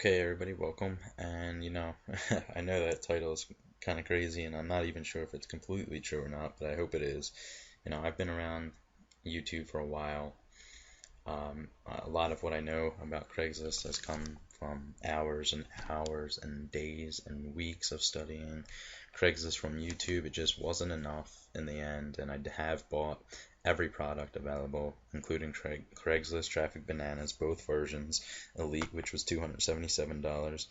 Okay, everybody, welcome. And I know that title is kind of crazy, and I'm not even sure if it's completely true or not, but I hope it is. I've been around YouTube for a while. A lot of what I know about Craigslist has come from hours and hours and days and weeks of studying Craigslist from YouTube. It just wasn't enough in the end, and I have bought every product available, including Craigslist Traffic Bananas, both versions, Elite, which was $277,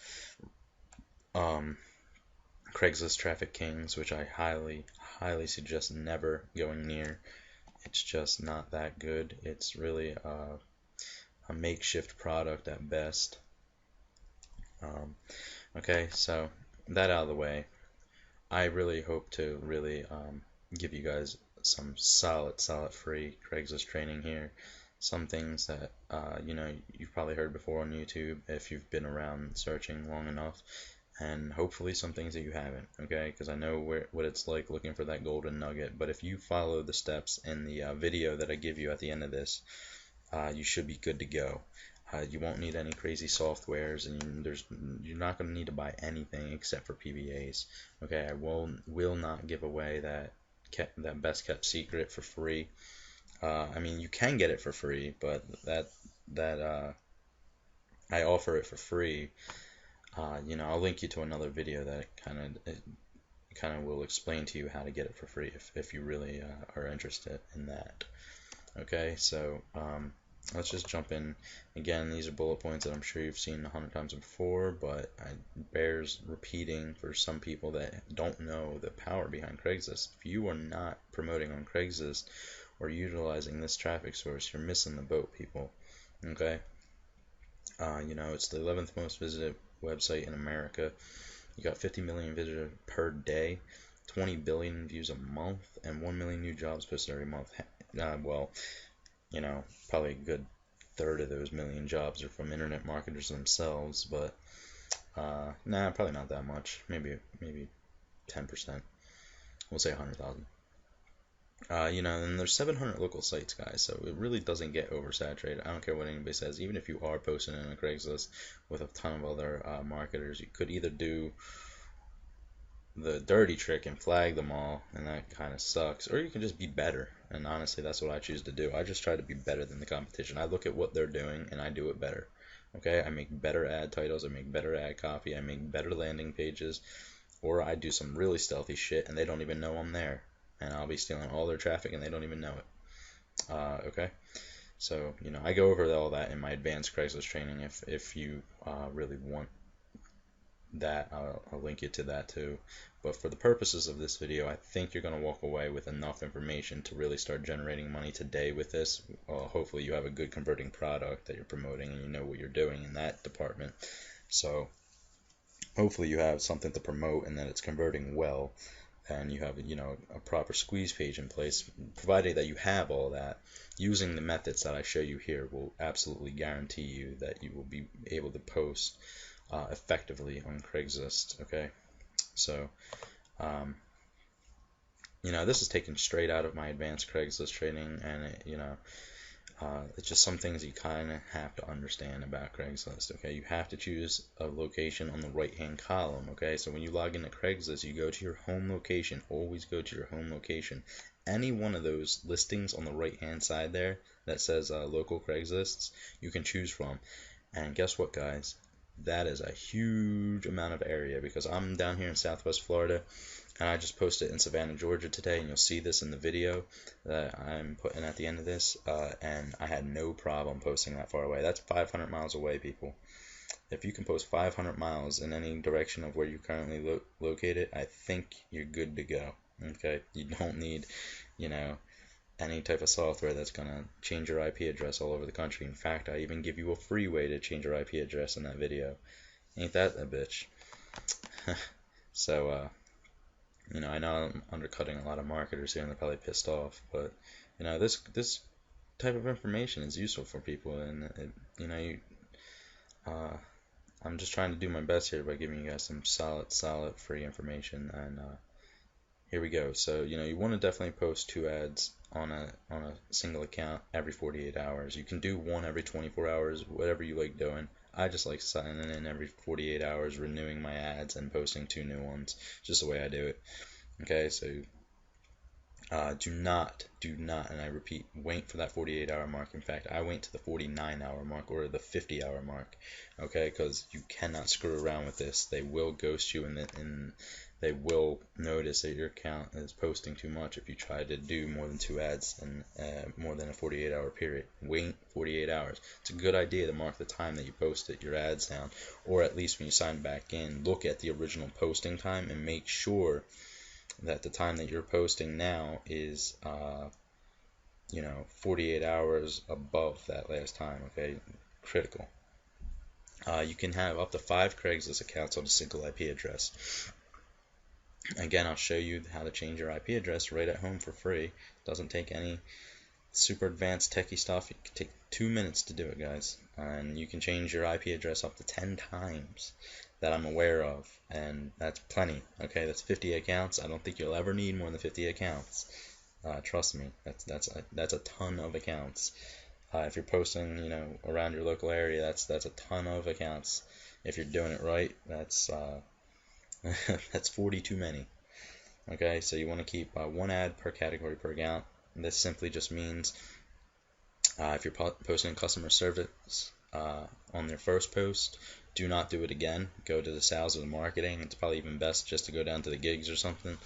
um, Craigslist Traffic Kings, which I highly suggest never going near. It's just not that good. It's really a makeshift product at best. Um, okay, so that out of the way, I really hope to really give you guys some solid free Craigslist training here. Some things that you've probably heard before on YouTube if you've been around searching long enough, and hopefully some things that you haven't. Okay, because I know what it's like looking for that golden nugget. But if you follow the steps in the video that I give you at the end of this, you should be good to go. You won't need any crazy softwares, and you're not going to need to buy anything except for PBAs. Okay, I will not give away that best kept secret for free. I mean, you can get it for free, but that I offer it for free. I'll link you to another video that kind of will explain to you how to get it for free if you really are interested in that. Okay, so let's just jump in. Again, these are bullet points that I'm sure you've seen 100 times before, but it bears repeating for some people that don't know the power behind Craigslist. If you are not promoting on Craigslist or utilizing this traffic source, you're missing the boat, people. Okay? It's the 11th most visited website in America. You got 50 million visitors per day, 20 billion views a month, and 1 million new jobs posted every month. Probably a good third of those million jobs are from internet marketers themselves, but probably not that much. Maybe 10%. We'll say 100,000. And there's 700 local sites, guys, so it really doesn't get oversaturated. I don't care what anybody says. Even if you are posting in a Craigslist with a ton of other marketers, you could either do the dirty trick and flag them all, and that kind of sucks, or you can just be better. And honestly, that's what I choose to do. I just try to be better than the competition. I look at what they're doing and I do it better. Okay, I make better ad titles, I make better ad copy, I make better landing pages, or I do some really stealthy shit and they don't even know I'm there, and I'll be stealing all their traffic and they don't even know it. Okay, so I go over all that in my advanced Craigslist training. If you really want that, I'll link you to that too. But for the purposes of this video, I think you're going to walk away with enough information to really start generating money today with this. Hopefully you have a good converting product that you're promoting and you know what you're doing in that department. So hopefully you have something to promote and that it's converting well, and you have a proper squeeze page in place. Provided that you have all that, using the methods that I show you here will absolutely guarantee you that you will be able to post effectively on Craigslist. Okay, so this is taken straight out of my advanced Craigslist training, and it's just some things you kind of have to understand about Craigslist. Okay, you have to choose a location on the right hand column. Okay, so when you log into Craigslist, you go to your home location. Always go to your home location. Any one of those listings on the right hand side there that says local Craigslists, you can choose from. And guess what, guys? That is a huge amount of area, because I'm down here in Southwest Florida and I just posted in Savannah, Georgia today, and you'll see this in the video that I'm putting at the end of this, and I had no problem posting that far away. That's 500 miles away, people. If you can post 500 miles in any direction of where you're currently located, I think you're good to go. Okay, you don't need any type of software that's going to change your IP address all over the country. In fact, I even give you a free way to change your IP address in that video. Ain't that a bitch? So, I know I'm undercutting a lot of marketers here and they're probably pissed off, but, this type of information is useful for people, and, I'm just trying to do my best here by giving you guys some solid free information, and, here we go. So you want to definitely post 2 ads on a single account every 48 hours. You can do one every 24 hours, whatever you like doing. I just like signing in every 48 hours, renewing my ads, and posting 2 new ones. Just the way I do it. Okay, so do not, and I repeat, wait for that 48-hour mark. In fact, I wait to the 49-hour mark or the 50-hour mark, okay? Because you cannot screw around with this. They will ghost you, and they will notice that your account is posting too much if you try to do more than 2 ads in more than a 48-hour period. Wait 48 hours. It's a good idea to mark the time that you posted your ads down, or at least when you sign back in, look at the original posting time and make sure that the time that you're posting now is 48 hours above that last time. Okay, critical. You can have up to 5 Craigslist accounts on a single IP address. Again, I'll show you how to change your IP address right at home for free. Doesn't take any super advanced techie stuff. It can take 2 minutes to do it, guys. And you can change your IP address up to 10 times that I'm aware of, and that's plenty. Okay, that's 50 accounts. I don't think you'll ever need more than 50 accounts. Trust me, that's a ton of accounts. If you're posting, around your local area, that's a ton of accounts. If you're doing it right, that's that's 40 too many. Okay, so you want to keep 1 ad per category per account. And this simply just means if you're posting customer service on their first post, do not do it again. Go to the sales or the marketing. It's probably even best just to go down to the gigs or something.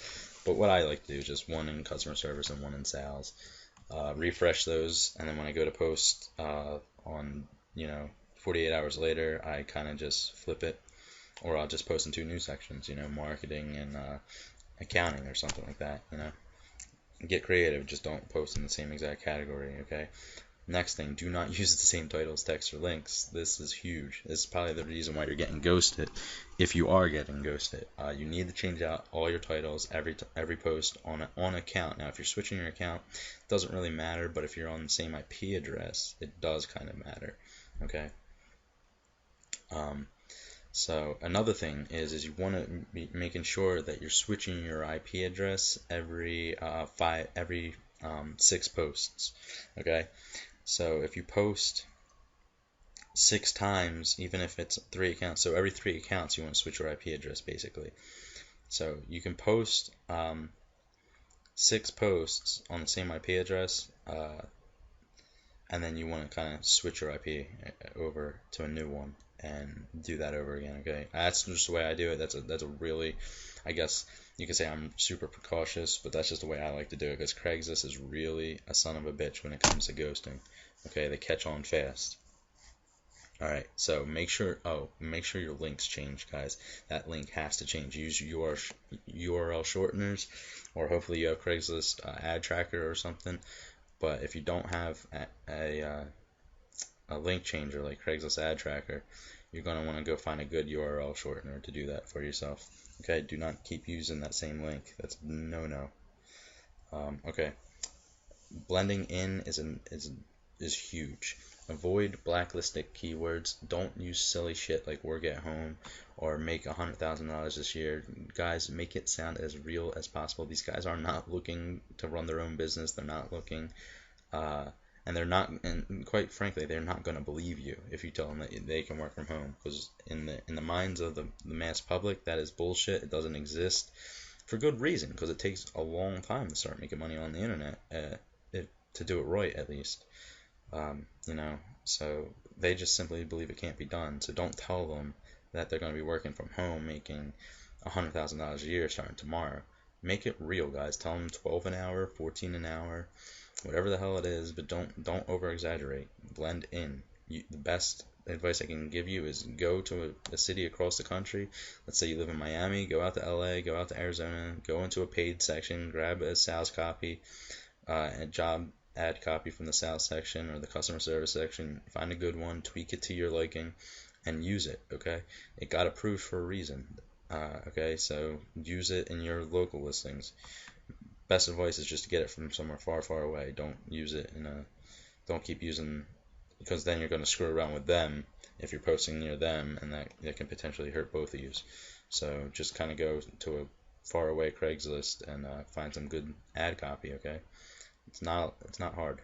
But what I like to do is just 1 in customer service and 1 in sales. Refresh those, and then when I go to post on 48 hours later, I kind of just flip it, or I'll just post in 2 new sections, marketing and accounting or something like that. Get creative, just don't post in the same exact category. Okay. Next thing, do not use the same titles, text, or links. This is huge. This is probably the reason why you're getting ghosted, if you are getting ghosted. You need to change out all your titles every post on account. Now, if you're switching your account, it doesn't really matter, but if you're on the same IP address, it does kind of matter. Okay. So another thing is you want to be making sure that you're switching your IP address every 6 posts. Okay. So if you post 6 times, even if it's 3 accounts, so every 3 accounts you want to switch your IP address basically. So you can post 6 posts on the same IP address, and then you want to kind of switch your IP over to a new one and do that over again. Okay, that's just the way I do it. That's a really, I guess you could say I'm super precautious, but that's just the way I like to do it, because Craigslist is really a son of a bitch when it comes to ghosting. Okay, they catch on fast. Alright, so make sure your links change, guys. That link has to change. Use URL shorteners, or hopefully you have Craigslist ad tracker or something. But if you don't have a link changer like Craigslist ad tracker, you're going to want to go find a good URL shortener to do that for yourself. Okay, do not keep using that same link. That's no. Okay, blending in is huge. Avoid blacklisted keywords. Don't use silly shit like work at home or make $100,000 this year. Guys, make it sound as real as possible. These guys are not looking to run their own business. They're not looking, and quite frankly, they're not going to believe you if you tell them that they can work from home, because in the minds of the mass public, that is bullshit. It doesn't exist, for good reason, because it takes a long time to start making money on the internet, to do it right, at least. So they just simply believe it can't be done. So don't tell them that they're going to be working from home making $100,000 a year starting tomorrow. Make it real, guys. Tell them 12 an hour, 14 an hour, whatever the hell it is, but don't over exaggerate. Blend in. The best advice I can give you is go to a city across the country. Let's say you live in Miami, go out to LA, go out to Arizona, go into a paid section, grab a sales copy, a job ad copy from the sales section or the customer service section. Find a good one, tweak it to your liking, and use it. Okay, it got approved for a reason. Okay, so use it in your local listings. Best advice is just to get it from somewhere far away. Don't use it don't keep using, because then you're going to screw around with them if you're posting near them, and that can potentially hurt both of you. So just kind of go to a far away Craigslist and find some good ad copy. Okay. It's not hard.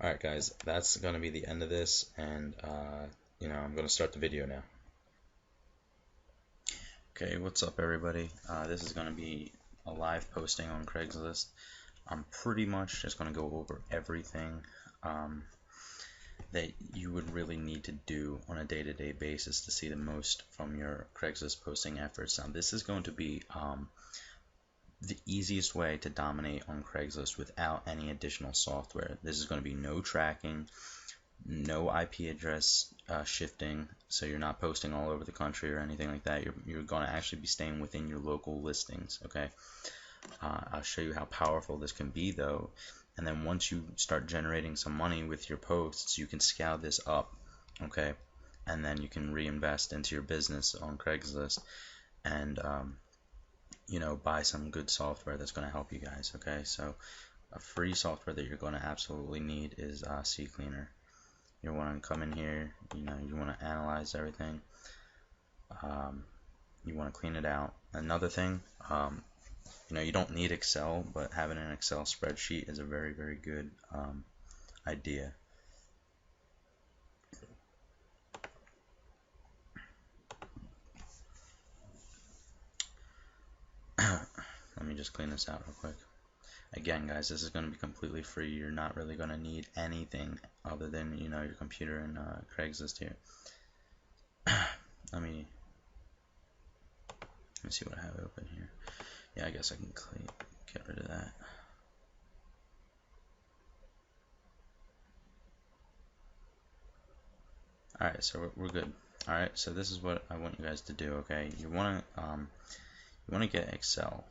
Alright guys, that's going to be the end of this, and I'm going to start the video now. Okay, what's up everybody? This is going to be a live posting on Craigslist. I'm pretty much just going to go over everything that you would really need to do on a day-to-day basis to see the most from your Craigslist posting efforts. Now this is going to be the easiest way to dominate on Craigslist without any additional software. This is going to be no tracking, no IP address shifting, so you're not posting all over the country or anything like that. You're going to actually be staying within your local listings, okay? I'll show you how powerful this can be though, and then once you start generating some money with your posts, you can scale this up, okay? And then you can reinvest into your business on Craigslist and buy some good software that's going to help you guys, okay? So a free software that you're going to absolutely need is CCleaner. You want to come in here, you want to analyze everything, you want to clean it out. Another thing, you don't need Excel, but having an Excel spreadsheet is a very, very good idea. Let me just clean this out real quick. Again guys, this is going to be completely free. You're not really going to need anything other than your computer and Craigslist here. Let me see what I have open here. Yeah, I guess I can get rid of that. Alright, so we're good. Alright, so this is what I want you guys to do, okay? You want to get Excel.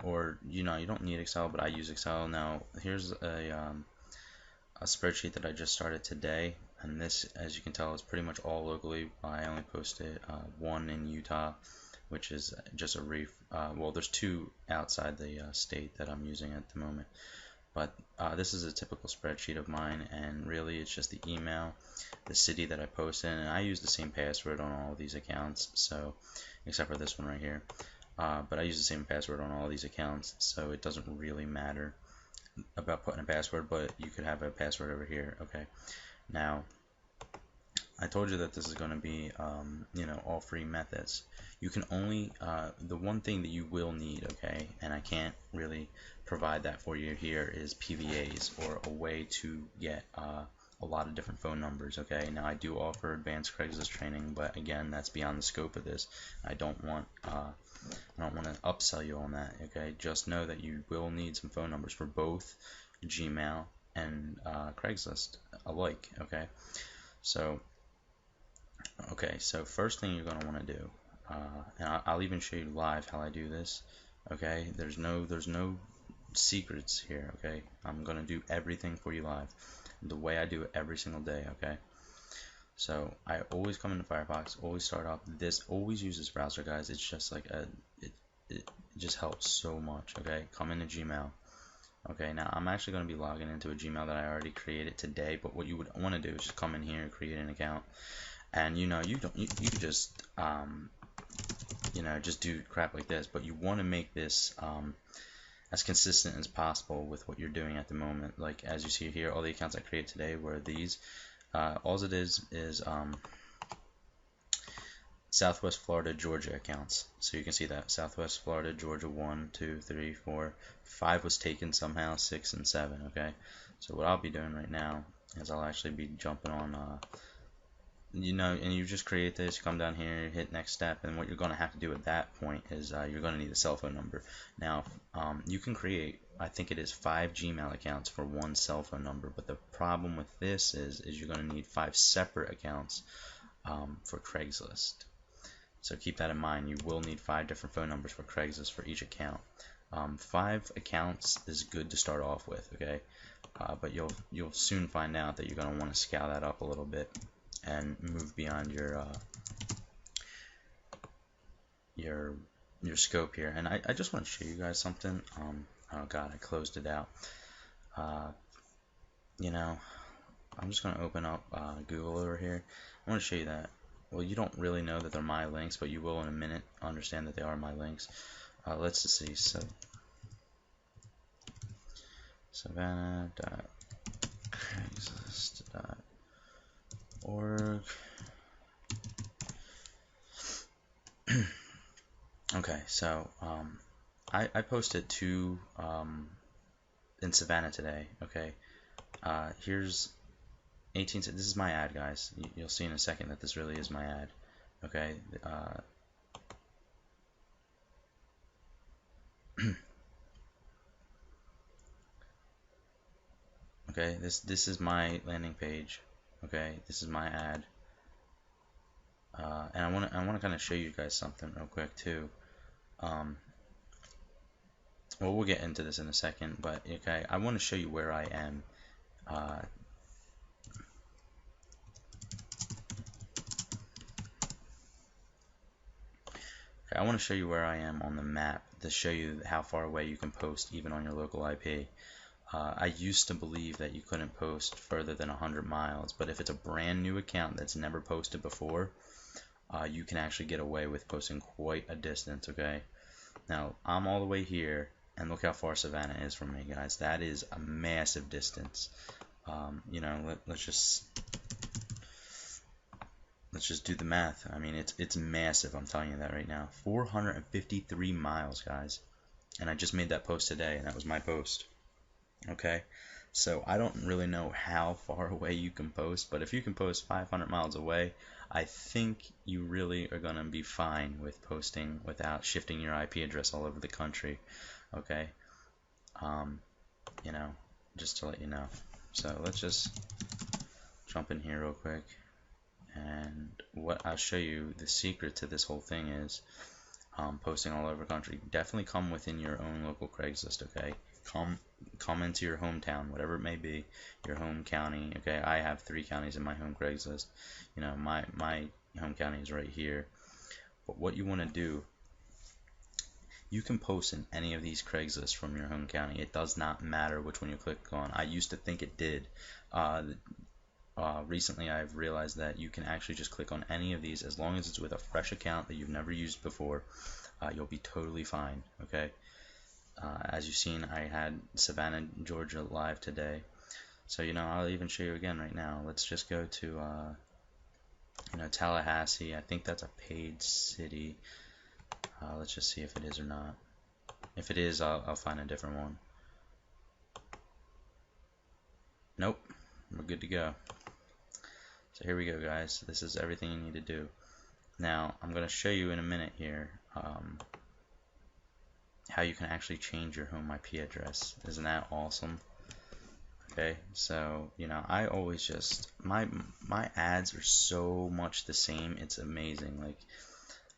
Or you don't need Excel, but I use Excel. Now here's a spreadsheet that I just started today, and this, as you can tell, is pretty much all locally. I only posted one in Utah, which is just a well, there's two outside the state that I'm using at the moment, but this is a typical spreadsheet of mine, and really it's just the email, the city that I post in, and I use the same password on all of these accounts, so except for this one right here. But I use the same password on all these accounts, so it doesn't really matter about putting a password, but you could have a password over here, okay? Now, I told you that this is going to be, all free methods. You can only, the one thing that you will need, okay, and I can't really provide that for you here, is PVAs, or a way to get a lot of different phone numbers, okay? Now, I do offer advanced Craigslist training, but again, that's beyond the scope of this. I don't want to upsell you on that, okay? Just know that you will need some phone numbers for both Gmail and Craigslist alike, okay? So first thing you're going to want to do, and I'll even show you live how I do this, okay? There's no secrets here, okay? I'm going to do everything for you live, the way I do it every single day, okay? So I always come into Firefox, always start off this, always use this browser, guys. It's just like it just helps so much, okay? Come into Gmail. Okay, now I'm actually going to be logging into a Gmail that I already created today, but what you would want to do is just come in here and create an account. And you could just just do crap like this, but you want to make this as consistent as possible with what you're doing at the moment. Like as you see here, all the accounts I created today were these. All it is Southwest Florida, Georgia accounts. So you can see that Southwest Florida, Georgia 1, 2, 3, 4, 5 was taken somehow, 6 and 7. Okay. So what I'll be doing right now is I'll actually be jumping on, and you just create this. You come down here, hit next step, and what you're going to have to do at that point is you're going to need a cell phone number. Now you can create, I think it is 5 Gmail accounts for one cell phone number, but the problem with this is you're going to need 5 separate accounts for Craigslist. So keep that in mind. You will need 5 different phone numbers for Craigslist for each account. 5 accounts is good to start off with, okay? But you'll soon find out that you're going to want to scale that up a little bit and move beyond your scope here. And I just want to show you guys something. Oh god, I closed it out. I'm just going to open up Google over here. I want to show you that. Well, you don't really know that they're my links, but you will in a minute understand that they are my links. Let's just see. So Savannah Craigslist.org. Okay, so I posted two in Savannah today. Okay, here's 18. This is my ad, guys. You'll see in a second that this really is my ad. Okay. Okay. This is my landing page. Okay. This is my ad. And I wanna kind of show you guys something real quick too. Well, we'll get into this in a second, but okay, I want to show you where I am. Okay, I want to show you where I am on the map to show you how far away you can post even on your local IP. I used to believe that you couldn't post further than 100 miles, but if it's a brand new account that's never posted before, you can actually get away with posting quite a distance, okay? Now, I'm all the way here, and look how far Savannah is from me, guys. That is a massive distance. You know, let's just do the math. I mean, it's massive, I'm telling you that right now. 453 miles, guys. And I just made that post today, and that was my post. Okay, so I don't really know how far away you can post, but if you can post 500 miles away, I think you really are going to be fine with posting without shifting your IP address all over the country. Okay, you know, just to let you know. So let's just jump in here real quick, and what I'll show you, the secret to this whole thing is posting all over the country. Definitely come within your own local Craigslist, okay? Come into your hometown, whatever it may be, your home county. Okay, I have 3 counties in my home Craigslist. You know, my home county is right here. But what you want to do, you can post in any of these Craigslist from your home county. It does not matter which one you click on. I used to think it did. Recently I've realized that you can actually just click on any of these as long as it's with a fresh account that you've never used before. You'll be totally fine. Okay. As you've seen, I had Savannah, Georgia live today. So, you know, I'll even show you again right now. Let's just go to, you know, Tallahassee. I think that's a paid city. Let's just see if it is or not. If it is, I'll find a different one. Nope. We're good to go. So here we go, guys. This is everything you need to do. Now, I'm going to show you in a minute here how you can actually change your home IP address. Isn't that awesome? Okay, so you know, I always just my ads are so much the same. It's amazing. Like,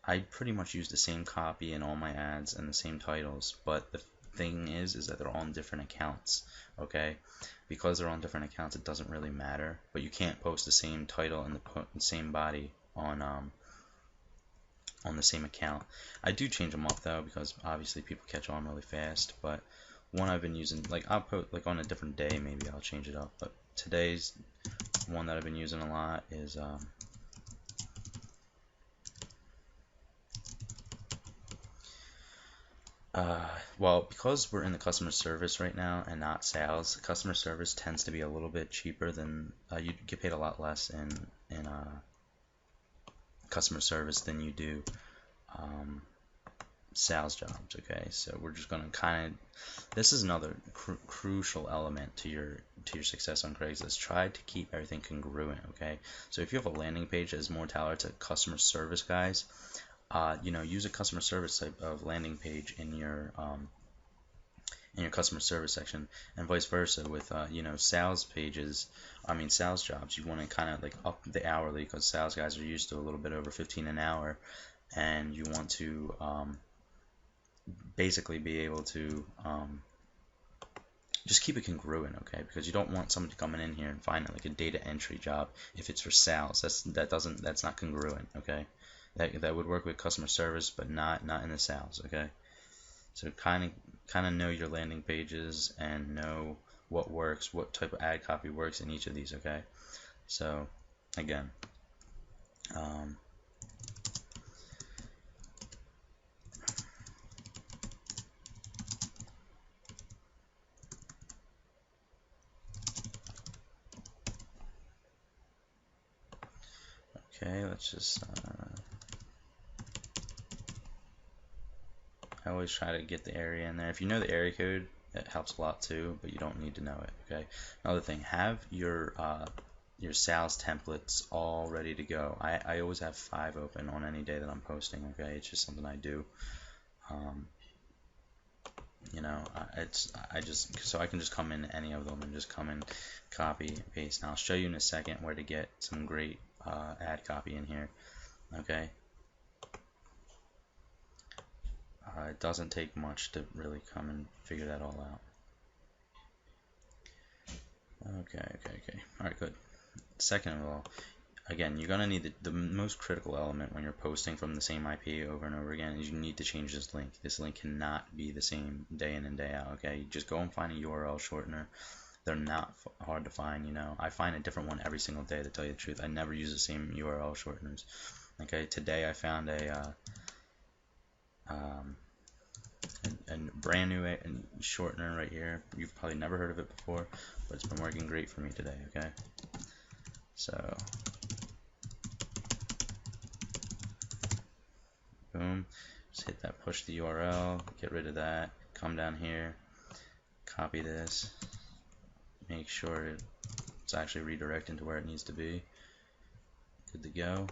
I pretty much use the same copy in all my ads and the same titles, but the thing is that they're on different accounts. Okay, because they're on different accounts, it doesn't really matter. But you can't post the same title and the same body on the same account. I do change them up though, because obviously people catch on really fast. But one I've been using, like, I'll put, like, on a different day maybe I'll change it up, but today's one that I've been using a lot is well, because we're in the customer service right now and not sales, customer service tends to be a little bit cheaper than you get paid a lot less in customer service than you do sales jobs. Okay, so we're just gonna kind of, this is another crucial element to your success on Craigslist. Try to keep everything congruent. Okay, so if you have a landing page that is more tailored to customer service guys, you know, use a customer service type of landing page in your customer service section, and vice versa with you know, sales pages. I mean, sales jobs, you want to kind of like up the hourly, because sales guys are used to a little bit over 15 an hour, and you want to basically be able to just keep it congruent, okay? Because you don't want somebody coming in here and finding like a data entry job if it's for sales. That's not congruent, okay? That would work with customer service, but not in the sales, okay? So kind of know your landing pages and know what works, what type of ad copy works in each of these, okay? So again, Okay, let's just, I always try to get the area in there. If you know the area code, it helps a lot too, but you don't need to know it, okay? Another thing, have your sales templates all ready to go. I always have 5 open on any day that I'm posting, okay? It's just something I do. You know, I just, so I can just come in any of them and just come in, copy, paste. And I'll show you in a second where to get some great ad copy in here, okay? It doesn't take much to really come and figure that all out. Okay. Alright, good. Second of all, again, you're going to need the most critical element when you're posting from the same IP over and over again is you need to change this link. This link cannot be the same day in and day out, okay? You just go and find a URL shortener. They're not hard to find, you know. I find a different one every single day, to tell you the truth. I never use the same URL shorteners. Okay, today I found a brand new shortener right here. You've probably never heard of it before, but it's been working great for me today, okay? So, boom, just hit that push the URL, get rid of that, come down here, copy this, make sure it's actually redirecting to where it needs to be. Good to go.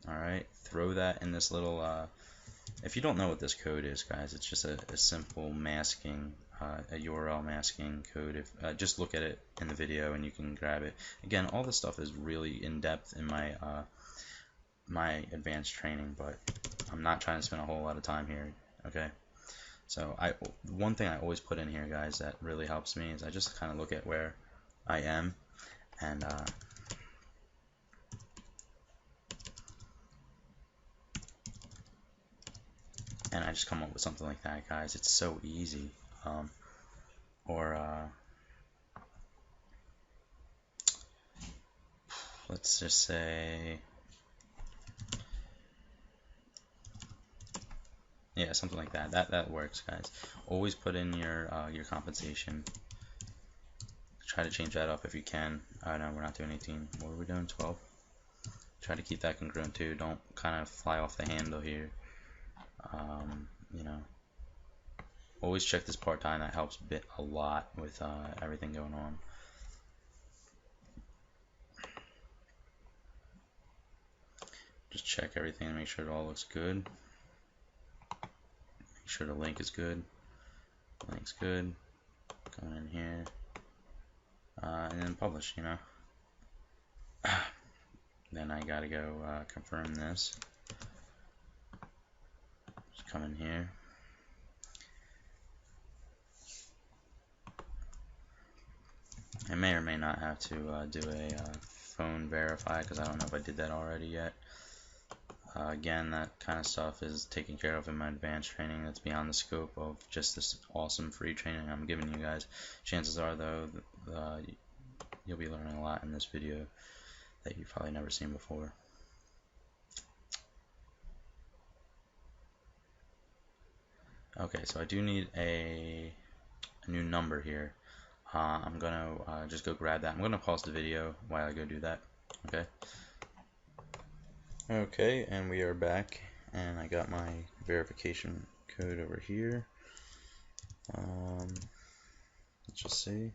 Alright, throw that in this little, if you don't know what this code is, guys, it's just a simple masking, a URL masking code. If just look at it in the video and you can grab it. Again, all this stuff is really in depth in my my advanced training, but I'm not trying to spend a whole lot of time here. Okay, so one thing I always put in here, guys, that really helps me is I just kind of look at where I am and I just come up with something like that, guys. It's so easy. Or let's just say, yeah, something like that. That works, guys. Always put in your compensation. Try to change that up if you can. No, we're not doing 18. What are we doing? 12. Try to keep that congruent too. Don't kind of fly off the handle here. You know, always check this part-time. That helps a lot with everything going on. Just check everything and make sure it all looks good. Make sure the link is good. Link's good. Going in here. And then publish, you know. Then I gotta go confirm this. Just come in here. I may or may not have to do a phone verify because I don't know if I did that already yet. Again, that kind of stuff is taken care of in my advanced training. That's beyond the scope of just this awesome free training I'm giving you guys. Chances are, though, you'll be learning a lot in this video that you've probably never seen before. Okay, so I do need a new number here. I'm gonna just go grab that. I'm gonna pause the video while I go do that. Okay. Okay, and we are back, and I got my verification code over here. Let's just see.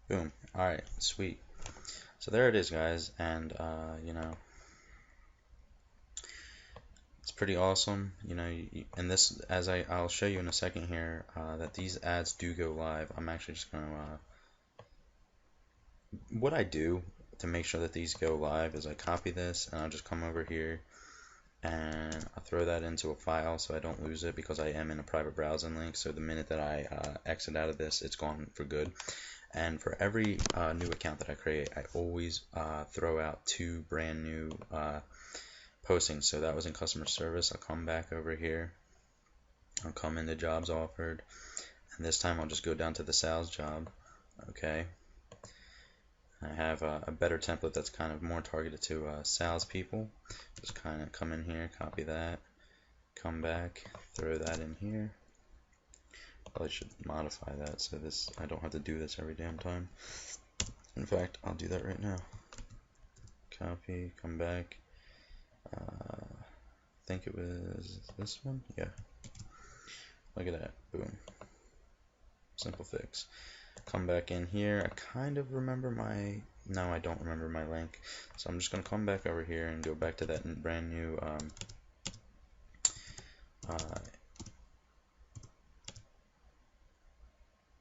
Boom. Alright, sweet. So there it is, guys, and you know, it's pretty awesome. You know, and this, as I'll show you in a second here, that these ads do go live. I'm actually just gonna what I do to make sure that these go live is I copy this and I'll just come over here and I'll throw that into a file so I don't lose it, because I am in a private browsing link. So the minute that I exit out of this, it's gone for good. And for every new account that I create, I always throw out 2 brand new postings. So that was in customer service. I'll come back over here. I'll come into jobs offered, and this time I'll just go down to the sales job. Okay. I have a better template that's kind of more targeted to salespeople. Just kind of come in here, copy that, come back, throw that in here. Probably should modify that so I don't have to do this every damn time. In fact, I'll do that right now. copy, come back. I think it was this one. Yeah. Look at that. Boom. Simple fix. Come back in here. I kind of remember my... No, I don't remember my link. So I'm just going to come back over here and go back to that brand new...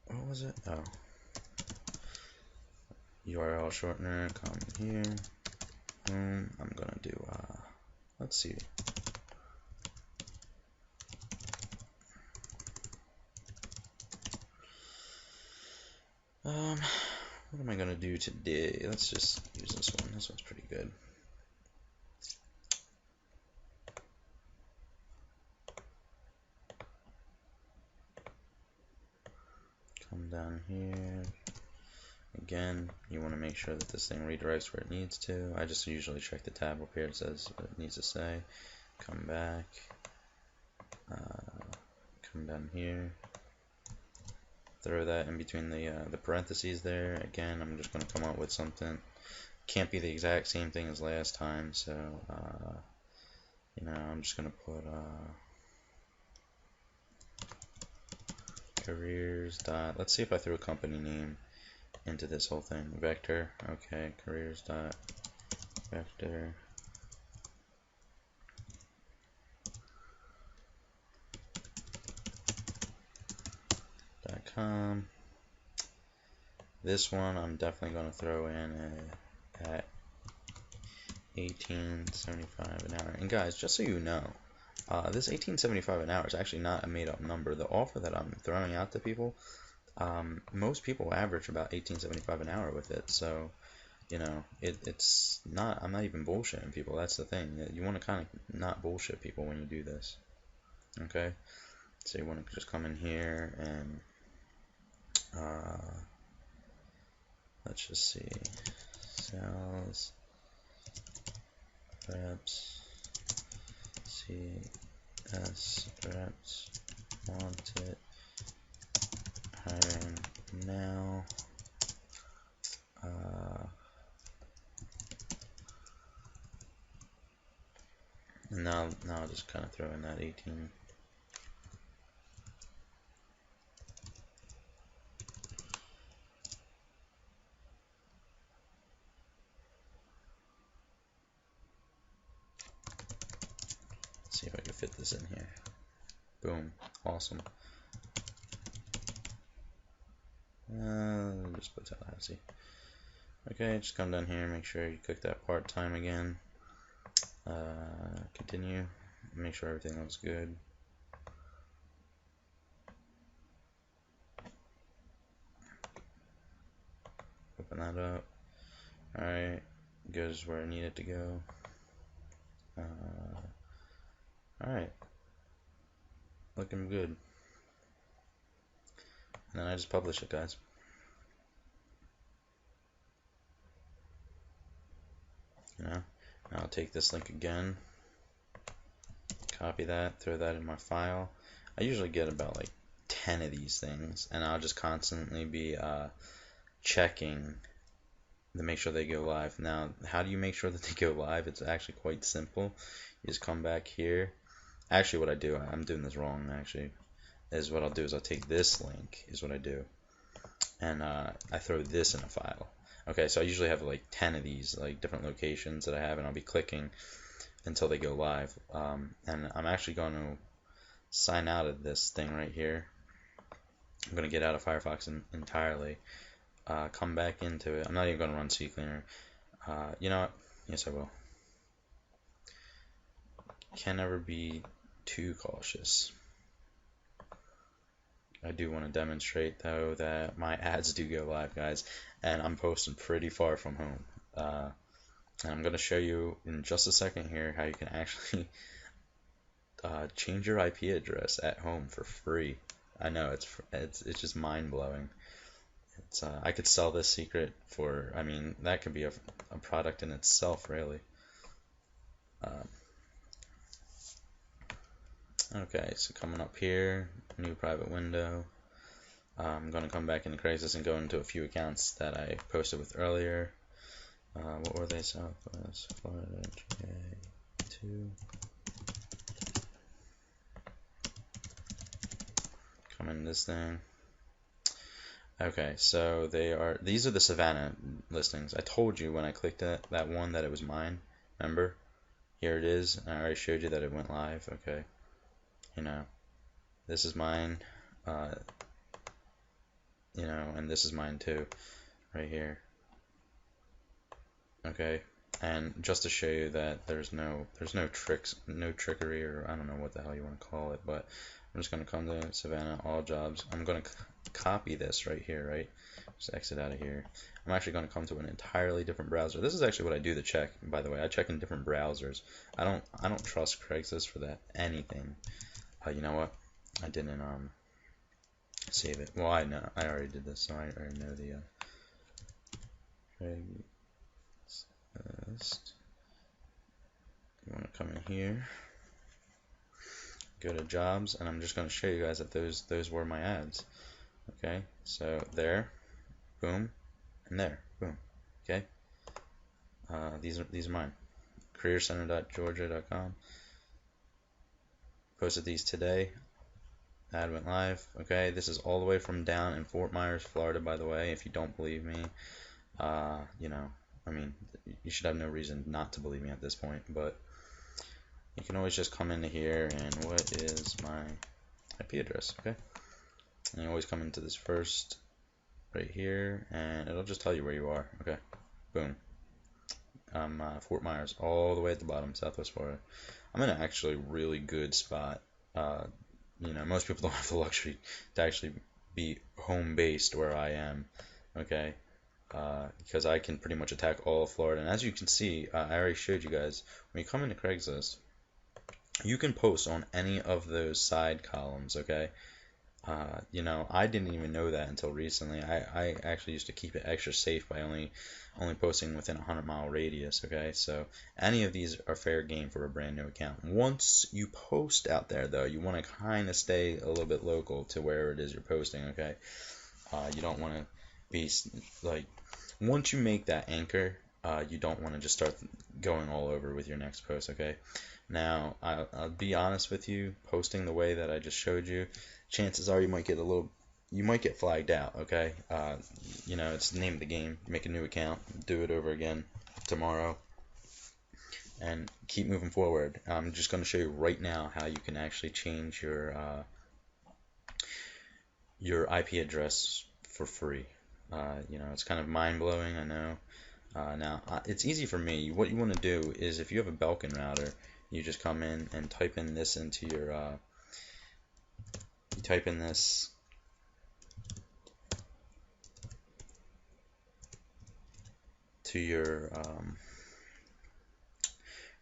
what was it? Oh. URL shortener. Come here. Boom. I'm going to do... let's see. What am I gonna do today? Let's just use this one. This one's pretty good. Come down here. Again, you want to make sure that this thing redirects where it needs to. I just usually check the tab up here. It says what it needs to say. Come back. Come down here. Throw that in between the parentheses there. Again, I'm just going to come up with something. Can't be the exact same thing as last time, so you know, I'm just going to put careers dot. Let's see if I throw a company name into this whole thing. Vector. Okay, careers dot vector. .com. This one I'm definitely going to throw in at $18.75 an hour. And guys, just so you know, this $18.75 an hour is actually not a made-up number. The offer that I'm throwing out to people, most people average about $18.75 an hour with it. So, you know, it's not. I'm not even bullshitting people. That's the thing. You want to kind of not bullshit people when you do this. Okay. So you want to just come in here and let's just see, sales reps, CS reps, wanted, hiring now, and now I'll just kind of throw in that 18. See if I can fit this in here. Boom. Awesome. Just put Tallahassee. Okay, just come down here, make sure you click that part-time again. Continue. Make sure everything looks good. Open that up. Alright, goes where I need it to go. Alright, looking good. And then I just publish it, guys. You know, now I'll take this link again, copy that, throw that in my file. I usually get about like 10 of these things, and I'll just constantly be checking to make sure they go live. Now, how do you make sure that they go live? It's actually quite simple. You just come back here. Actually, what I do, I'm doing this wrong actually, is what I'll do is I'll take this link, is what I do, and I throw this in a file. Okay, so I usually have like 10 of these, like different locations that I have, and I'll be clicking until they go live. And I'm actually going to sign out of this thing right here. I'm going to get out of Firefox entirely. Come back into it. I'm not even going to run CCleaner. You know what? Yes, I will. Can never be too cautious. I do want to demonstrate though that my ads do go live, guys, and I'm posting pretty far from home. And I'm going to show you in just a second here how you can actually change your IP address at home for free. I know it's just mind blowing. I could sell this secret for, I mean, that could be a product in itself, really. Okay, so coming up here, new private window. I'm going to come back into Craigslist and go into a few accounts that I posted with earlier. What were they? Southwest Florida, J2. Come in this thing. Okay, so these are the Savannah listings. I told you when I clicked that one that it was mine. Remember? Here it is. I already showed you that it went live. Okay. This is mine. And this is mine too, right here. Okay. And just to show you that there's no trickery, or I don't know what the hell you want to call it, but I'm just going to come to Savannah, all jobs. I'm going to copy this right here, right? Just exit out of here. I'm actually going to come to an entirely different browser. This is actually what I do to check, by the way. I check in different browsers. I don't trust Craigslist for that anything. You know what? I didn't save it. Well, I already did this, so I already know the Craigslist. You want to come in here, go to jobs, and I'm just going to show you guys that those were my ads. Okay, so there, boom, and there, boom. Okay, these are mine. careercenter.georgia.com. Posted these today. Ad went live. Okay, this is all the way from down in Fort Myers, Florida, by the way. If you don't believe me, I mean, you should have no reason not to believe me at this point, but you can always just come into here and what is my IP address, okay? And you always come into this first right here, and it'll just tell you where you are, okay? Boom. Fort Myers, all the way at the bottom, Southwest Florida. I'm in an actually really good spot. Most people don't have the luxury to actually be home-based where I am, okay? Because I can pretty much attack all of Florida. And as you can see, I already showed you guys, when you come into Craigslist, you can post on any of those side columns, okay? I didn't even know that until recently. I actually used to keep it extra safe by only posting within a 100-mile radius, okay? So any of these are fair game for a brand new account. Once you post out there, though, you want to kind of stay a little bit local to where it is you're posting, okay? You don't want to be like, once you make that anchor, you don't want to just start going all over with your next post, okay? Now, I'll be honest with you, posting the way that I just showed you, chances are you might get flagged out, okay? It's the name of the game. Make a new account, do it over again tomorrow, and keep moving forward. I'm just going to show you right now how you can actually change your IP address for free. It's kind of mind-blowing, I know. Now, it's easy for me. What you want to do is, if you have a Belkin router, you just come in and type in this into your, you type in this to your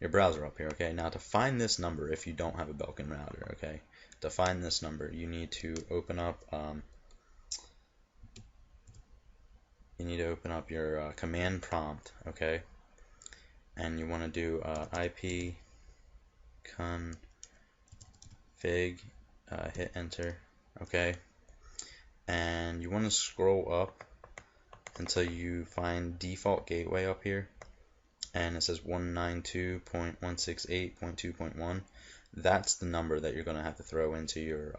browser up here, okay? Now, to find this number, if you don't have a Belkin router, okay, to find this number, you need to open up your command prompt, okay? And you want to do IP config, hit enter, okay? And you want to scroll up until you find default gateway up here, and it says 192.168.2.1. That's the number that you're going to have to throw into your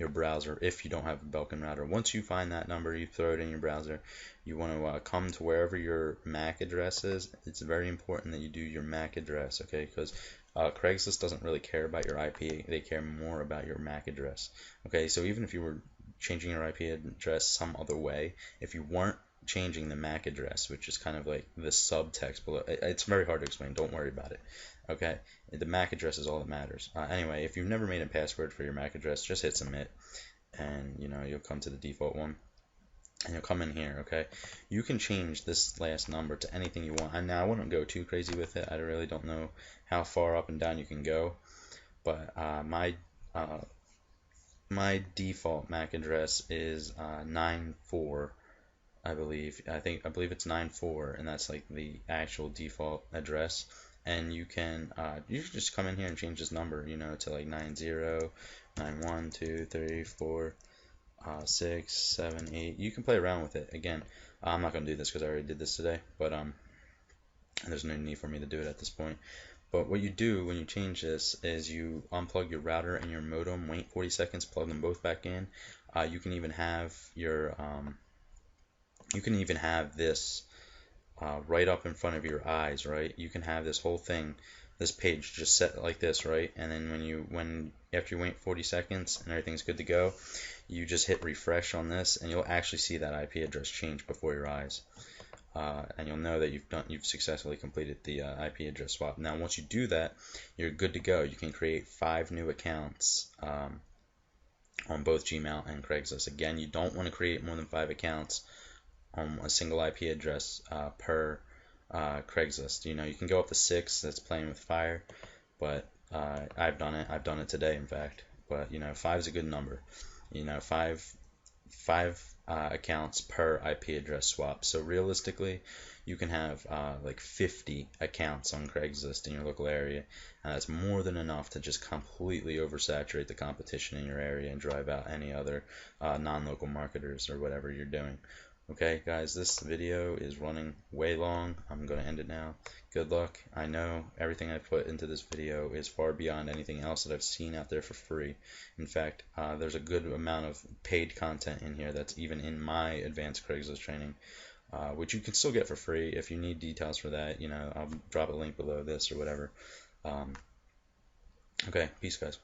browser if you don't have a Belkin router. Once you find that number, you throw it in your browser. You want to come to wherever your MAC address is. It's very important that you do your MAC address, okay? Because Craigslist doesn't really care about your IP. They care more about your MAC address, okay? So even if you were changing your IP address some other way, if you weren't changing the MAC address, which is kind of like the subtext below, it's very hard to explain. Don't worry about it, okay? The MAC address is all that matters. Anyway, if you've never made a password for your MAC address, just hit submit, and you'll come to the default one, and you'll come in here, okay? You can change this last number to anything you want. And now I wouldn't go too crazy with it. I really don't know how far up and down you can go, but my default MAC address is 94. I believe it's 94, and that's like the actual default address. And you can just come in here and change this number, to like 90, 91, 2, 3, 4, 6, 7, 8. You can play around with it. Again, I'm not gonna do this because I already did this today, but and there's no need for me to do it at this point. But what you do when you change this is you unplug your router and your modem, wait 40 seconds, plug them both back in. You can even have this right up in front of your eyes, right? You can have this whole thing, this page just set like this, right? And then when after you wait 40 seconds and everything's good to go, you just hit refresh on this, and you'll actually see that IP address change before your eyes. And you'll know that you've successfully completed the IP address swap. Now, once you do that, you're good to go. You can create 5 new accounts on both Gmail and Craigslist. Again, you don't want to create more than 5 accounts on a single IP address per Craigslist. You know, you can go up to 6. That's playing with fire, but I've done it. I've done it today, in fact. But you know, 5 is a good number. You know, five accounts per IP address swap. So realistically, you can have like 50 accounts on Craigslist in your local area, and that's more than enough to just completely oversaturate the competition in your area and drive out any other non-local marketers or whatever you're doing. Okay, guys, this video is running way long. I'm going to end it now. Good luck. I know everything I put into this video is far beyond anything else that I've seen out there for free. In fact, there's a good amount of paid content in here that's even in my advanced Craigslist training, which you can still get for free. If you need details for that, you know, I'll drop a link below this or whatever. Okay, peace, guys.